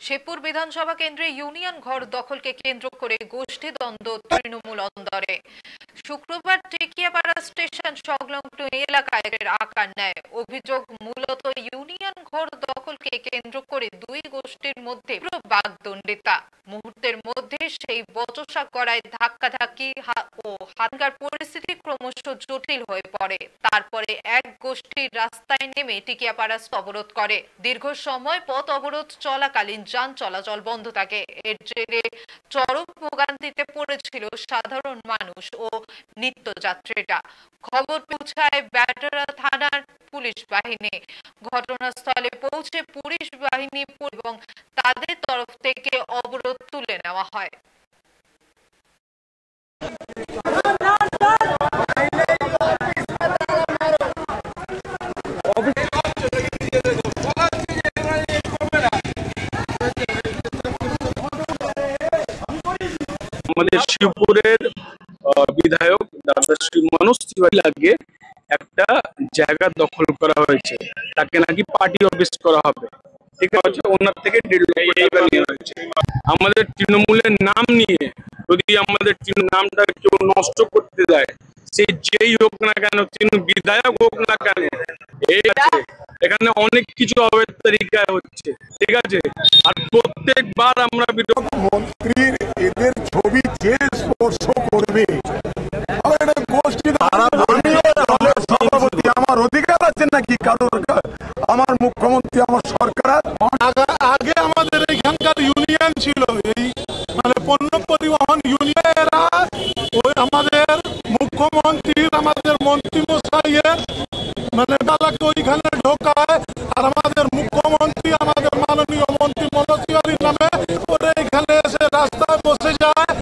শেরপুর বিধানসভা কেন্দ্রে ইউনিয়ন ঘর দখলকে কেন্দ্র করে গোষ্ঠী দ্বন্দ্ব তৃণমূল অন্দরে। শুক্রবার টেকিয়াপাড়া স্টেশন সংলগ্ন এলাকায় আকার নেয়। অভিযোগ মূলত ইউনিয়ন ঘর দখলকে কেন্দ্র করে দুই গোষ্ঠীর মধ্যে বাগদণ্ডিতা। মুহূর্তের মধ্যে সেই বচসা করায় ধাক্কাধাক্কি ও হাঙ্গার পরিস্থিতি ক্রমশ জটিল হয়ে পড়ে। তারপরে এক গোষ্ঠী রাস্তায় নেমে টেকিয়াপাড়া অবরোধ করে। দীর্ঘ সময় পথ অবরোধ চলাকালীন যান চলাচল বন্ধ থাকে। এর জেরে চরম ভোগান্তিতে পড়েছিল সাধারণ মানুষ ও নিত্যযাত্রীরা। খবর পৌঁছায় ব্যাটারা থানার পুলিশ বাহিনী। ঘটনাস্থলে পৌঁছে পুলিশ বাহিনী এবং তাদের তরফ থেকে অবরোধ তুলে নেওয়া হয়। আমাদের শিবপুরের বিধায়ক দাদা শ্রী মনোজ তিওয়ারি লাগে একটা জায়গা দখল করা হয়েছে, তাকে নাকি পার্টি অফিস করা হবে। ঠিক আছে, ওনার থেকে 1.5 লক্ষ টাকা নিয়ে হয়েছে। আমাদের তৃণমূলের নাম নিয়ে যদি আমাদের নামটা কেউ নষ্ট করতে যায়, সে যেই হোক না কেন, বিধায়ক হোক না কেন, এই আছে এখানে অনেক কিছু হবে তরিকায় হচ্ছে। ঠিক আছে, আর প্রত্যেকবার আমরা মন্ত্রীর এদের ছবি যে স্পর্শ করবে, সভাপতি আমার অধিকার আছে নাকি কারোর? আমার মুখ্যমন্ত্রী, আমার সরকার। আগে আমাদের এখানকার ইউনিয়ন ছিল, এই মানে পণ্য পরিবহন ইউনিয়নেরা ওই আমাদের মুখ্যমন্ত্রীর, আমাদের মন্ত্রী মশাইয়ের মানে বেলাকে ওইখানে ঢোকায়, আর আমাদের মুখ্যমন্ত্রী, আমাদের মাননীয় মন্ত্রী মনোজ তিওয়ারির নামে ওরা এখানে এসে রাস্তায় বসে যায়।